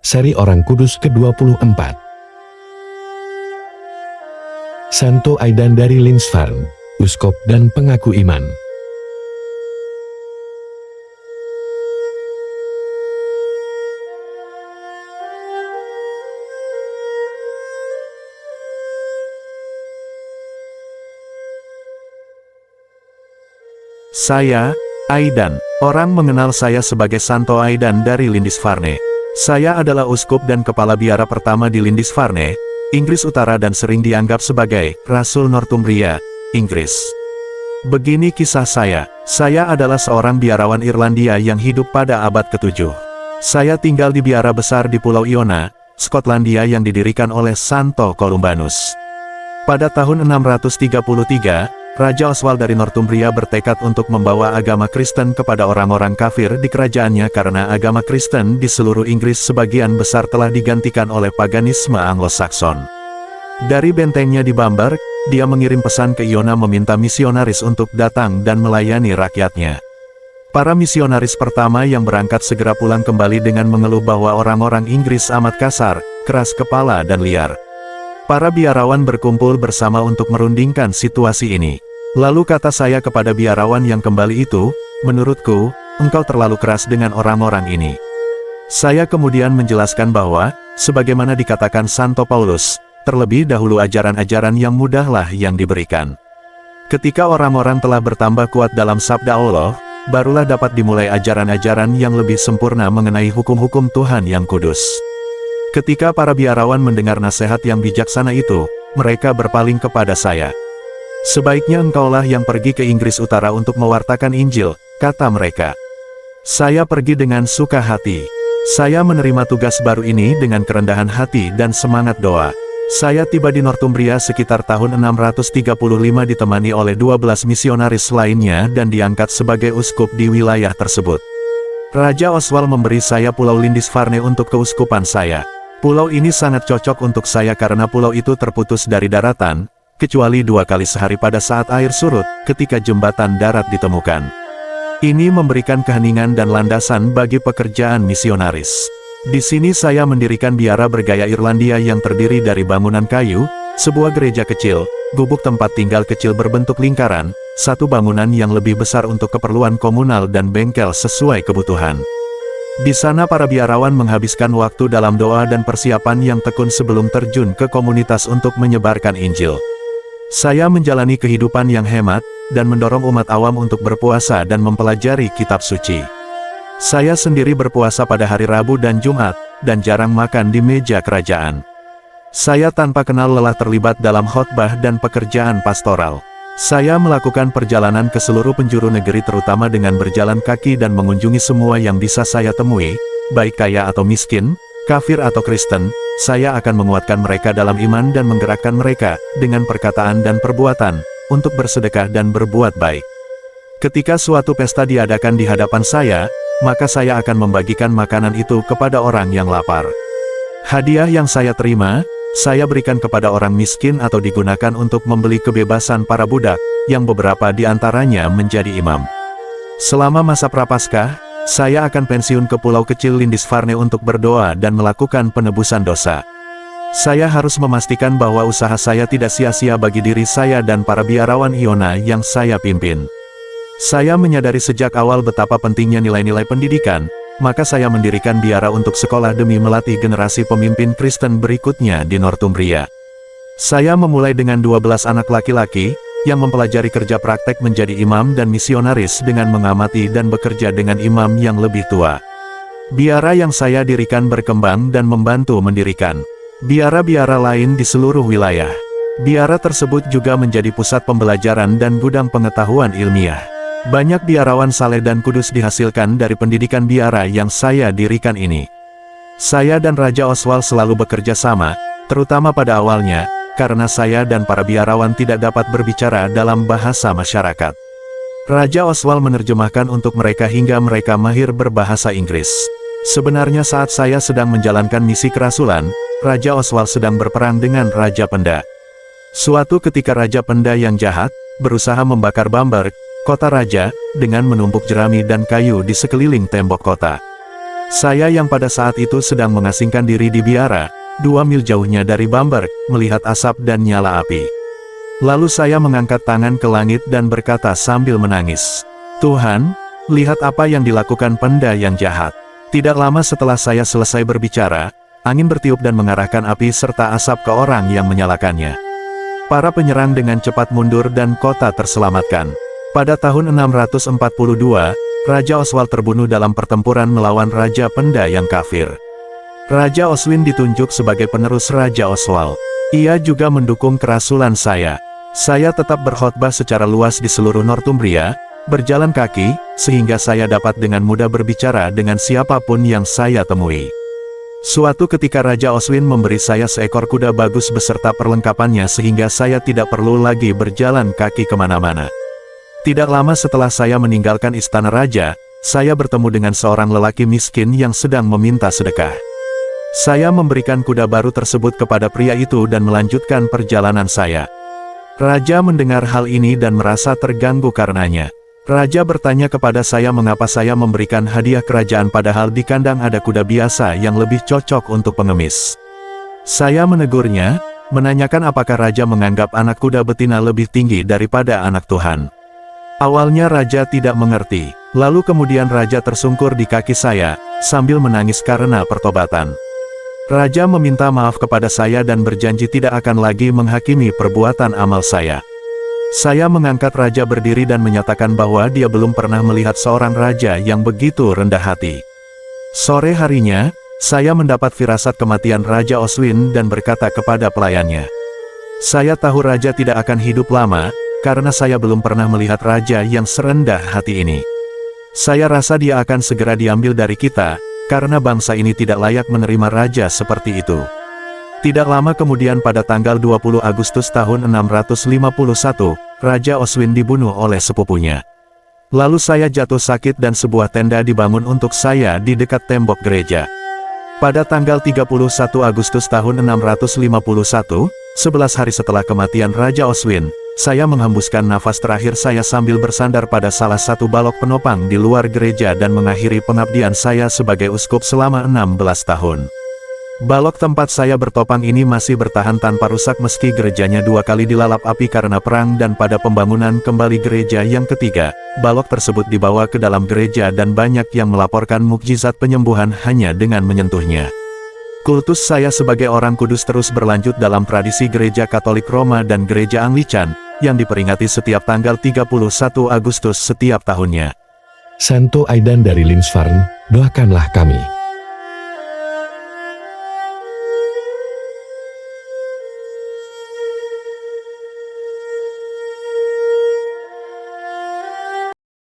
Seri Orang Kudus ke-24. Santo Aidan dari Lindisfarne, Uskop dan Pengaku Iman. Saya, Aidan. Orang mengenal saya sebagai Santo Aidan dari Lindisfarne. Saya adalah uskup dan kepala biara pertama di Lindisfarne, Inggris Utara dan sering dianggap sebagai Rasul Northumbria, Inggris. Begini kisah saya. Saya adalah seorang biarawan Irlandia yang hidup pada abad ke-7. Saya tinggal di biara besar di Pulau Iona, Skotlandia yang didirikan oleh Santo Columbanus. Pada tahun 633, Raja Oswald dari Northumbria bertekad untuk membawa agama Kristen kepada orang-orang kafir di kerajaannya karena agama Kristen di seluruh Inggris sebagian besar telah digantikan oleh paganisme Anglo-Sakson. Dari bentengnya di Bamberg, dia mengirim pesan ke Iona meminta misionaris untuk datang dan melayani rakyatnya. Para misionaris pertama yang berangkat segera pulang kembali dengan mengeluh bahwa orang-orang Inggris amat kasar, keras kepala dan liar. Para biarawan berkumpul bersama untuk merundingkan situasi ini. Lalu kata saya kepada biarawan yang kembali itu, menurutku, engkau terlalu keras dengan orang-orang ini. Saya kemudian menjelaskan bahwa, sebagaimana dikatakan Santo Paulus, terlebih dahulu ajaran-ajaran yang mudahlah yang diberikan. Ketika orang-orang telah bertambah kuat dalam sabda Allah, barulah dapat dimulai ajaran-ajaran yang lebih sempurna mengenai hukum-hukum Tuhan yang kudus. Ketika para biarawan mendengar nasihat yang bijaksana itu, mereka berpaling kepada saya. Sebaiknya engkaulah yang pergi ke Inggris Utara untuk mewartakan Injil, kata mereka. Saya pergi dengan suka hati. Saya menerima tugas baru ini dengan kerendahan hati dan semangat doa. Saya tiba di Northumbria sekitar tahun 635 ditemani oleh 12 misionaris lainnya dan diangkat sebagai uskup di wilayah tersebut. Raja Oswald memberi saya Pulau Lindisfarne untuk keuskupan saya. Pulau ini sangat cocok untuk saya karena pulau itu terputus dari daratan, kecuali 2 kali sehari pada saat air surut, ketika jembatan darat ditemukan. Ini memberikan keheningan dan landasan bagi pekerjaan misionaris. Di sini saya mendirikan biara bergaya Irlandia yang terdiri dari bangunan kayu, sebuah gereja kecil, gubuk tempat tinggal kecil berbentuk lingkaran, satu bangunan yang lebih besar untuk keperluan komunal dan bengkel sesuai kebutuhan. Di sana para biarawan menghabiskan waktu dalam doa dan persiapan yang tekun sebelum terjun ke komunitas untuk menyebarkan Injil. Saya menjalani kehidupan yang hemat, dan mendorong umat awam untuk berpuasa dan mempelajari kitab suci. Saya sendiri berpuasa pada hari Rabu dan Jumat, dan jarang makan di meja kerajaan. Saya tanpa kenal lelah terlibat dalam khotbah dan pekerjaan pastoral. Saya melakukan perjalanan ke seluruh penjuru negeri terutama dengan berjalan kaki dan mengunjungi semua yang bisa saya temui, baik kaya atau miskin, kafir atau Kristen. Saya akan menguatkan mereka dalam iman dan menggerakkan mereka, dengan perkataan dan perbuatan, untuk bersedekah dan berbuat baik. Ketika suatu pesta diadakan di hadapan saya, maka saya akan membagikan makanan itu kepada orang yang lapar. Hadiah yang saya terima, saya berikan kepada orang miskin atau digunakan untuk membeli kebebasan para budak, yang beberapa di antaranya menjadi imam. Selama masa Prapaskah, saya akan pensiun ke pulau kecil Lindisfarne untuk berdoa dan melakukan penebusan dosa. Saya harus memastikan bahwa usaha saya tidak sia-sia bagi diri saya dan para biarawan Iona yang saya pimpin. Saya menyadari sejak awal betapa pentingnya nilai-nilai pendidikan, maka saya mendirikan biara untuk sekolah demi melatih generasi pemimpin Kristen berikutnya di Northumbria. Saya memulai dengan 12 anak laki-laki, yang mempelajari kerja praktek menjadi imam dan misionaris dengan mengamati dan bekerja dengan imam yang lebih tua. Biara yang saya dirikan berkembang dan membantu mendirikan biara-biara lain di seluruh wilayah. Biara tersebut juga menjadi pusat pembelajaran dan gudang pengetahuan ilmiah. Banyak biarawan saleh dan kudus dihasilkan dari pendidikan biara yang saya dirikan ini. Saya dan Raja Oswald selalu bekerja sama, terutama pada awalnya, karena saya dan para biarawan tidak dapat berbicara dalam bahasa masyarakat. Raja Oswald menerjemahkan untuk mereka hingga mereka mahir berbahasa Inggris. Sebenarnya saat saya sedang menjalankan misi kerasulan, Raja Oswald sedang berperang dengan Raja Penda. Suatu ketika Raja Penda yang jahat, berusaha membakar Bamberg, kota raja, dengan menumpuk jerami dan kayu di sekeliling tembok kota. Saya yang pada saat itu sedang mengasingkan diri di biara, 2 mil jauhnya dari Bamberg, melihat asap dan nyala api. Lalu saya mengangkat tangan ke langit dan berkata sambil menangis, "Tuhan, lihat apa yang dilakukan penda yang jahat." Tidak lama setelah saya selesai berbicara, angin bertiup dan mengarahkan api serta asap ke orang yang menyalakannya. Para penyerang dengan cepat mundur dan kota terselamatkan. Pada tahun 642, Raja Oswald terbunuh dalam pertempuran melawan Raja Penda yang kafir. Raja Oswin ditunjuk sebagai penerus Raja Oswald. Ia juga mendukung kerasulan saya. Saya tetap berkhotbah secara luas di seluruh Northumbria, berjalan kaki, sehingga saya dapat dengan mudah berbicara dengan siapapun yang saya temui. Suatu ketika Raja Oswin memberi saya seekor kuda bagus beserta perlengkapannya sehingga saya tidak perlu lagi berjalan kaki kemana-mana. Tidak lama setelah saya meninggalkan istana raja, saya bertemu dengan seorang lelaki miskin yang sedang meminta sedekah. Saya memberikan kuda baru tersebut kepada pria itu dan melanjutkan perjalanan saya. Raja mendengar hal ini dan merasa terganggu karenanya. Raja bertanya kepada saya mengapa saya memberikan hadiah kerajaan padahal di kandang ada kuda biasa yang lebih cocok untuk pengemis. Saya menegurnya, menanyakan apakah Raja menganggap anak kuda betina lebih tinggi daripada anak Tuhan. Awalnya Raja tidak mengerti, lalu kemudian Raja tersungkur di kaki saya, sambil menangis karena pertobatan. Raja meminta maaf kepada saya dan berjanji tidak akan lagi menghakimi perbuatan amal saya. Saya mengangkat Raja berdiri dan menyatakan bahwa dia belum pernah melihat seorang raja yang begitu rendah hati. Sore harinya, saya mendapat firasat kematian Raja Oswin dan berkata kepada pelayannya, "Saya tahu Raja tidak akan hidup lama, karena saya belum pernah melihat raja yang serendah hati ini. Saya rasa dia akan segera diambil dari kita, karena bangsa ini tidak layak menerima raja seperti itu." Tidak lama kemudian pada tanggal 20 Agustus tahun 651, Raja Oswin dibunuh oleh sepupunya. Lalu saya jatuh sakit dan sebuah tenda dibangun untuk saya di dekat tembok gereja. Pada tanggal 31 Agustus tahun 651, 11 hari setelah kematian Raja Oswin, saya menghembuskan nafas terakhir saya sambil bersandar pada salah satu balok penopang di luar gereja dan mengakhiri pengabdian saya sebagai uskup selama 16 tahun. Balok tempat saya bertopang ini masih bertahan tanpa rusak meski gerejanya 2 kali dilalap api karena perang dan pada pembangunan kembali gereja yang ketiga, balok tersebut dibawa ke dalam gereja dan banyak yang melaporkan mukjizat penyembuhan hanya dengan menyentuhnya. Kultus saya sebagai orang kudus terus berlanjut dalam tradisi gereja Katolik Roma dan gereja Anglican, yang diperingati setiap tanggal 31 Agustus setiap tahunnya. Santo Aidan dari Linsfarne, doakanlah kami.